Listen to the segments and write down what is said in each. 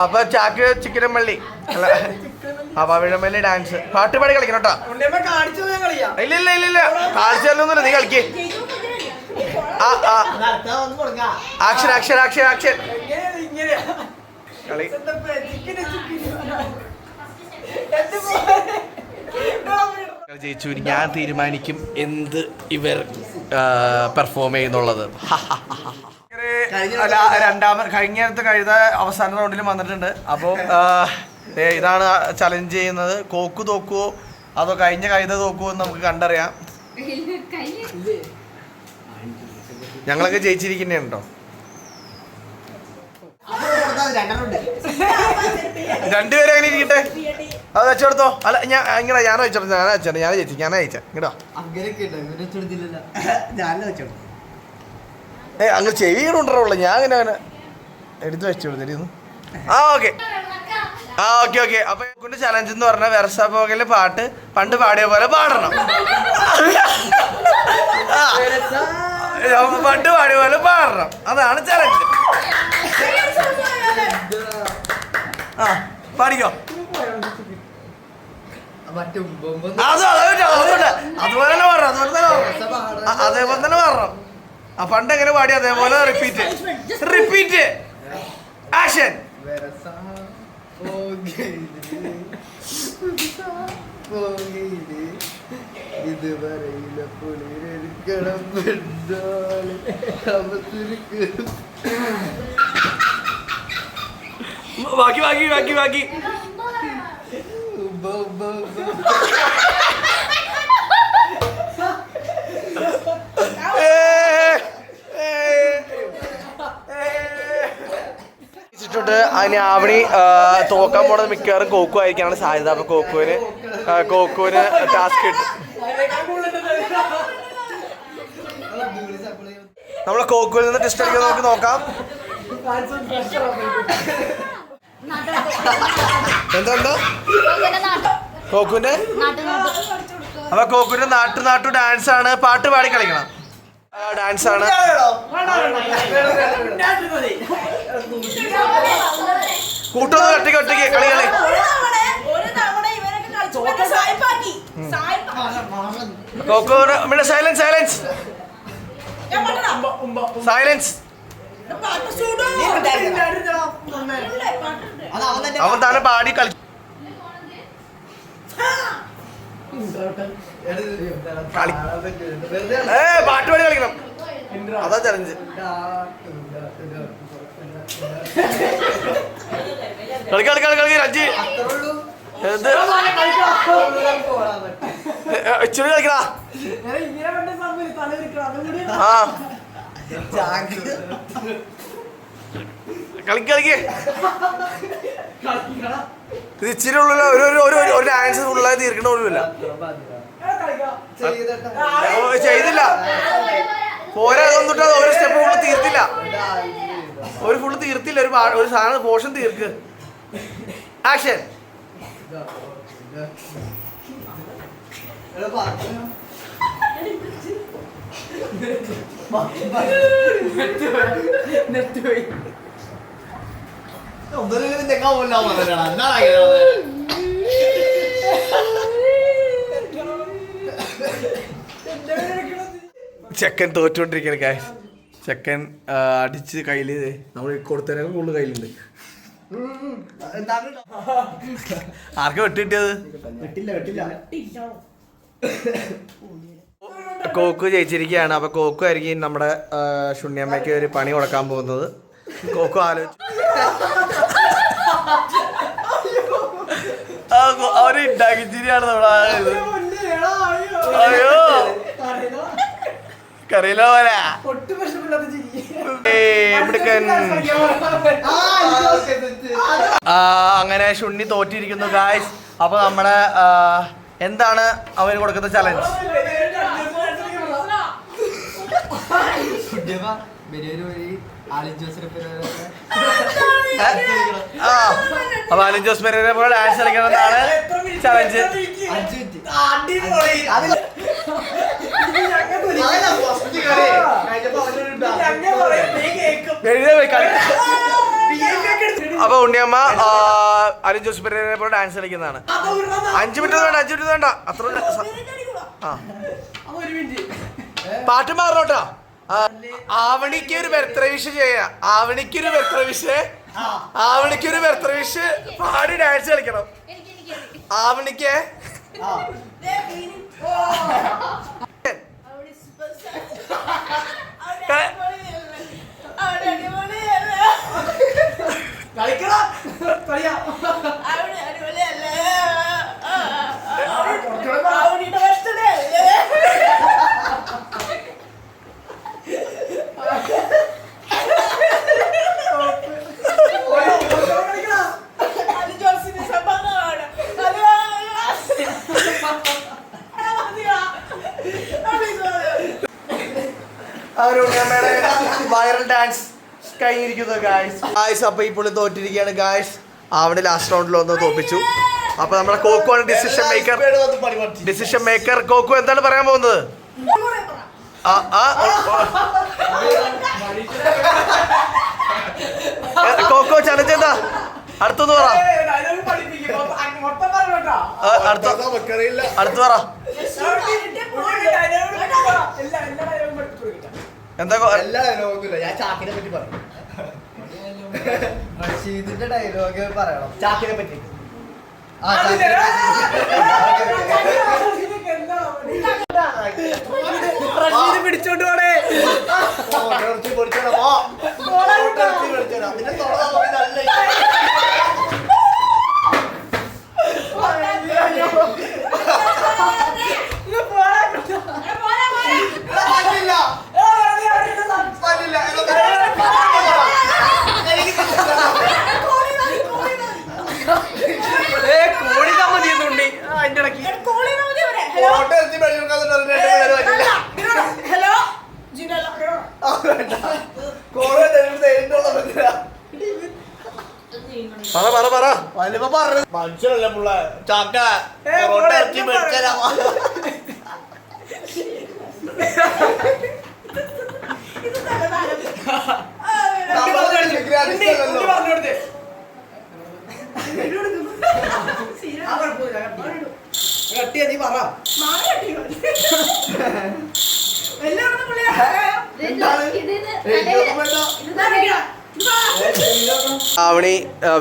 അപ്പൊ ചാക്ക് ചിക്കൻ പള്ളി അല്ല പവിഴമല്ലി ഡാൻസ് പാട്ടുപാടി കളിക്കണം കേട്ടോ. ഇല്ല ഇല്ല ഇല്ല ഇല്ല കാണിച്ചൊന്നുമില്ല, നീ കളിക്കേ. ആക്ഷൻ ആക്ഷൻ ആക്ഷൻ ആക്ഷൻ കളി. ജയിച്ചു. ഞാൻ തീരുമാനിക്കും എന്ത് ഇവർ പെർഫോം ചെയ്യുന്നുള്ളത്. കഴിഞ്ഞ അവസാന റൗണ്ടിൽ വന്നിട്ടുണ്ട്. അപ്പോൾ ഇതാണ് ചലഞ്ച് ചെയ്യുന്നത്. കോക്ക് തോക്കുവോ അതോ കഴിഞ്ഞ കൈത തോക്കുവോ എന്ന് നമുക്ക് കണ്ടറിയാം. ഞങ്ങളൊക്കെ ജയിച്ചിരിക്കുന്നുണ്ടോ? രണ്ടുപേരും അങ്ങനെ ഇരിക്കട്ടെ. അത് വെച്ചെടുത്തോ. അല്ല ഞാൻ വെച്ചോട്ടെ. ഞാൻ ജയിച്ചു. ഞാൻ ജയിച്ച ഇങ്ങടോ. അങ്ങ് ചെവികളുണ്ടോ? ഞാൻ അങ്ങനെ അങ്ങനെ എടുത്ത് വെച്ചോടുന്നു. Okay okay. അപ്പൊ കൊണ്ട് ചലഞ്ച് എന്ന് പറഞ്ഞാൽ വെർസാപ്പോകയിലെ പാട്ട് പണ്ട് പാടിയ പോലെ പാടണം. പണ്ട് പാടിയ പോലെ പാടണം, അതാണ് ചലഞ്ച്. പാടിക്കോ. അതുപോലെ തന്നെ പാടണം. അതേപോലെ തന്നെ പാടണം. പണ്ട് എങ്ങനെ പാടി അതേപോലെ റിപ്പീറ്റ് ആക്ഷൻ. ബാക്കി ബാക്കി ബാക്കി ബാക്കി അതിന് ആവണി തോക്കാൻ പോണത് മിക്കവാറും കോക്കു ആയിരിക്കാനാണ് സാധ്യത. അപ്പൊ കോക്കുവിന് ടാസ്ക് കിട്ടും. നമ്മളെ കോക്കുവിൽ നിന്ന് ടെസ്റ്റ് അടിക്കാൻ നമുക്ക് നോക്കാം. എന്താ കോക്കുവിന്റെ അപ്പൊ കോക്കുവിന്റെ നാട്ടു ഡാൻസ് ആണ്. പാട്ട് പാടി കളിക്കണം. ഡാൻസ് ആണ്. കൂട്ടൊന്ന് ഒറ്റയ്ക്ക് ഒറ്റയ്ക്ക് കളി കളി. കോക്കു സൈലൻസ് സൈലൻസ് സൈലൻസ്. അവൻ തന്നെ പാടി കളി. പാട്ട് പാടി കളിക്കണം, അതാ ചലഞ്ച്. കളി കളി കളി കളി രഞ്ജി. ഇച്ചിരി കളിക്കടാ. കളി കളിക്ക്. ഇത് ഇച്ചിരി ഉള്ള ഒരു ഡാൻസ് ഉള്ളത് തീർക്കേണ്ട പോലുമില്ല. ചെയ്തില്ല. പോരാ തൊന്നിട്ട് ഒരു സ്റ്റെപ്പ് ഫുള്ള് തീർത്തില്ല. ഫുള്ള് തീർത്തില്ല. ഒരു സാധനം പോർഷൻ തീർക്ക്. ആക്ഷൻ. ചെക്കൻ തോറ്റുകൊണ്ടിരിക്കണ കാര്യം. ചെക്കൻ അടിച്ച് കയ്യില് നമ്മൾ കൊടുത്തതിനൊക്കെ കൂടുതൽ കയ്യിലുണ്ട്. ആർക്കാ വെട്ട് കിട്ടിയത്? കോക്കു ജയിച്ചിരിക്കുകയാണ്. അപ്പൊ കോക്കു ആയിരിക്കും നമ്മുടെ ശുണ്യമ്മയ്ക്ക് ഒരു പണി കൊടുക്കാൻ പോകുന്നത്. കോക്കു ആലോചിച്ചു. അവര് ഉണ്ടാക്കിച്ചിരിയാണ് നമ്മുടെ. അയ്യോ കറിയിലോ പോലെ അങ്ങനെ ശുണ്ണി തോറ്റിരിക്കുന്നു ഗായ്സ്. അപ്പൊ നമ്മുടെ എന്താണ് അവന് കൊടുക്കുന്ന ചലഞ്ച്? അപ്പൊ അലിൻ ജോസ് പെരേര പോലെ ഡാൻസ് കളിക്കണമെന്നാണ് ചലഞ്ച്. അപ്പൊ ഉണ്ണിയമ്മ അരുൺ ജോസ് പെരേരയെ പോലെ ഡാൻസ് കളിക്കുന്നതാണ്. 5 മിനിറ്റ് വേണ്ട, 5 മിനിറ്റ് വേണ്ട, അത്ര. ആ പാട്ട് മാറണോട്ടാ. ആവണിക്ക് ഒരു ബർത്ത്ഡേ വിഷ് ചെയ്യാം. ആവണിക്കൊരു ബർത്ത്ഡേ വിഷ് പാടി ഡാൻസ് കളിക്കണം. ആവണിക്ക് വൈറൽ ഡാൻസ് കഴിഞ്ഞിരിക്കുന്നു ഗായ്സ്. അപ്പൊ ഈ പുള്ളി തോറ്റിരിക്കുകയാണ് ഗായ്സ്. അവിടെ ലാസ്റ്റ് റൗണ്ടിൽ ഒന്ന് തോപ്പിച്ചു. അപ്പൊ നമ്മുടെ കോക്കു ആണ് ഡിസിഷൻ മേക്കർ. കോക്കു എന്താണ് പറയാൻ പോകുന്നത്? കോക്കോ ചലഞ്ച് എന്താ? അടുത്തൊന്ന് പറ. അടുത്ത് പറ. എന്താ ഞാൻ ചാക്കിനെ പറ്റി പറയും. റഷീദിന്റെ ഡയലോഗ് പറയണം ചാക്കിനെ പറ്റി. പിടിച്ചോണ്ട് പോണേ. മനുഷ്യനല്ലേ പുള്ള ചാക്ക ഇറച്ചി മേടിച്ചാ. ആവണി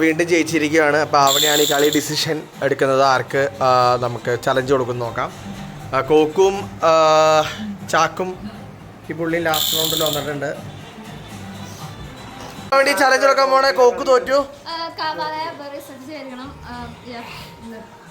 വീണ്ടും ജയിച്ചിരിക്കുകയാണ്. അപ്പോൾ ആവണിയാണ് ഈ കളി ഡിസിഷൻ എടുക്കുന്നത്. ആർക്ക് നമുക്ക് ചലഞ്ച് കൊടുക്കുന്നു നോക്കാം. കോക്കും ചാക്കും ഈ പുള്ളി ലാസ്റ്റ് റൗണ്ടിൽ വന്നിട്ടുണ്ട്. വേണ്ടി ചലഞ്ച് കൊടുക്കാൻ പോണേ. കോക്ക് തോറ്റു.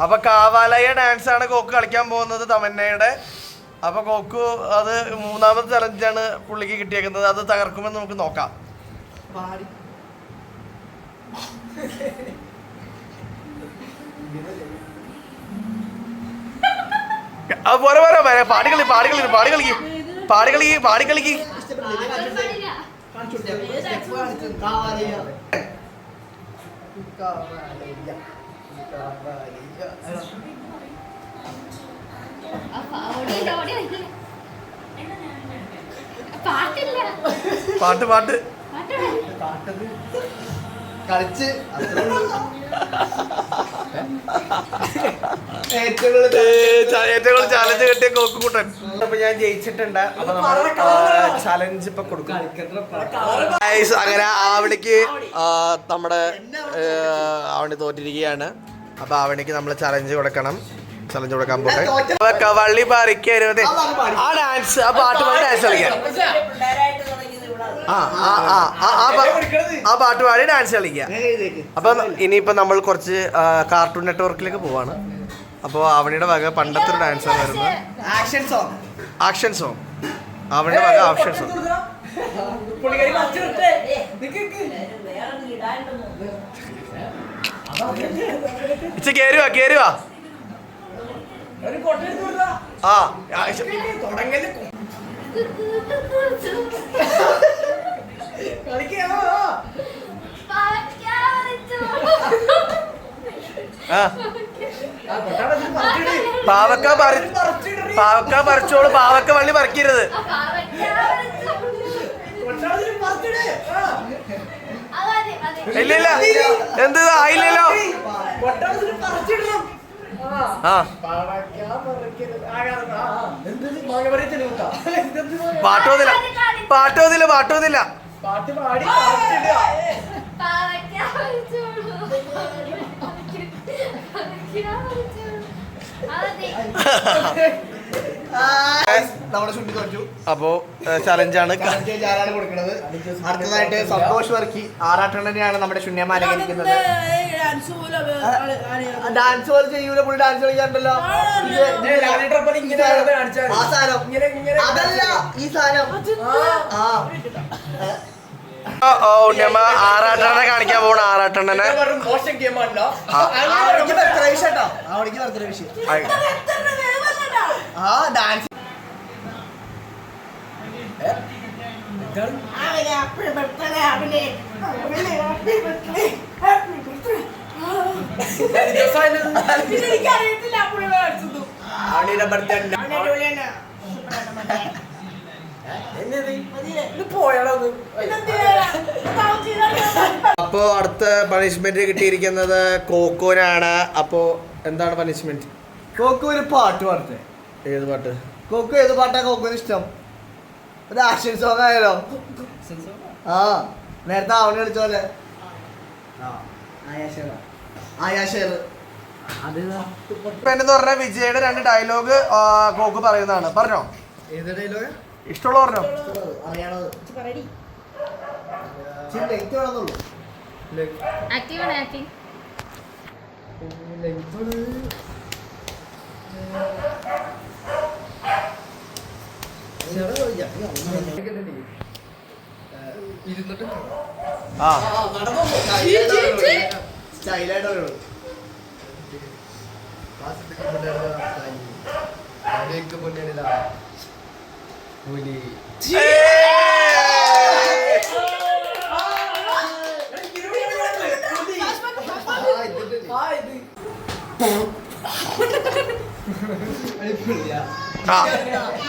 അപ്പൊ കാവാലയ ഡാൻസ് ആണ് കോക്ക് കളിക്കാൻ പോകുന്നത്, തമന്നയുടെ. അപ്പൊ കോക്കു അത് 3ാമത്തെ ചലഞ്ചാണ് പുള്ളിക്ക് കിട്ടിയേക്കുന്നത്. അത് തകർക്കുമെന്ന് നമുക്ക് നോക്കാം. പോരെ പാടിക്കളിക്ക്. പാട്ട് കളിച്ച് ഏറ്റവും ചലഞ്ച് കിട്ടിയ കോക്കുകൂട്ടൻ. അപ്പൊ ഞാൻ ജയിച്ചിട്ടുണ്ട്. അപ്പൊ നമ്മൾ ചലഞ്ച് ഇപ്പൊ കൊടുക്കും. അങ്ങനെ ആവണിക്ക് നമ്മുടെ ആവണി തോറ്റിരിക്കുകയാണ്. അപ്പൊ ആവണിക്ക് നമ്മൾ ചലഞ്ച് കൊടുക്കണം. ചലഞ്ച് കൊടുക്കാൻ പോട്ടെ. വള്ളി പറിക്കരുത്. ആ ഡാൻസ്, ആ പാട്ട് പാടി ഡാൻസ് കളിക്കാം. ആ പാട്ട് പാടി ഡാൻസ് കളിക്കുക. അപ്പൊ ഇനിയിപ്പോ നമ്മൾ കുറച്ച് കാർട്ടൂൺ നെറ്റ്വർക്കിലേക്ക് പോവാണ്. അപ്പോൾ അവണിയുടെ വക പണ്ടത്തെ ഒരു ഡാൻസാണ് വരുന്നത്. Action song. അവണിയുടെ വക ആക്ഷൻ സോങ്. കേറുവാ. ആ പാവക്ക പറിച്ചോളൂ. പാവക്ക വള്ളി പറിക്കരുത്. ഇല്ല എന്ത് ആയില്ലല്ലോ. ആ പാട്ടോന്നില്ല പാട്ട് പാടി നമ്മുടെ ചുണ്ടി തോറ്റു. അപ്പോ ചലഞ്ചാണ് ആരാണ് കൊടുക്കുന്നത്? അടുത്തതായിട്ട് സന്തോഷ് വർക്കി ആറാട്ടെണ്ണനെയാണ് നമ്മുടെ ശൂന്യമാല അലങ്കരിക്കുന്നത്. ഡാൻസ് പോലെ ചെയ്യൂല, പുള്ളി ഡാൻസ് കളിക്കാറുണ്ടല്ലോ. ആ സാധനം അതല്ല, ഈ സാധനം. ഉണ്ണിയമ്മ ആറാട്ടെണ്ണനെ കാണിക്കാൻ പോണ. ആറാട്ടെണ്ണനെ മോശം ഗെയിമാണല്ലോ. ആ ഡാൻസ് അപ്പോ അടുത്ത പണിഷ്മെന്റ് കിട്ടിയിരിക്കുന്നത് കോക്കോനാണ്. അപ്പോ എന്താണ് പണിഷ്മെന്റ്? കോക്കു ഒരു പാട്ട് പാടത്തെ. ഏത് പാട്ട്? കോക്കു ഏത് പാട്ടാ കോക്കുവിന് ഇഷ്ടം? ഒരു ആക്ഷൻ സോങ് ആയാലോ? ആ നേരത്തെ അവന് കളിച്ച പോലെ. എന്ന് പറഞ്ഞ വിജയുടെ 2 ഡയലോഗ് കോക്ക് പറയുന്നതാണ്. പറഞ്ഞോ, ഏത് ഡയലോഗ് ഇഷ്ടമുള്ള പറഞ്ഞോ. അറിയാണത് ആ സ്റ്റൈലായിട്ട്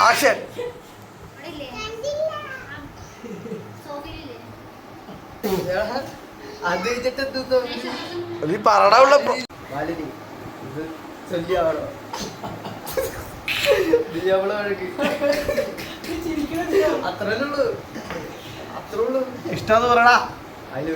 ആക്ഷൻ. അത് നീ പറടാവുള്ള അത്രേ ഉള്ളൂ. ഇഷ്ടം പറടാ. അതില്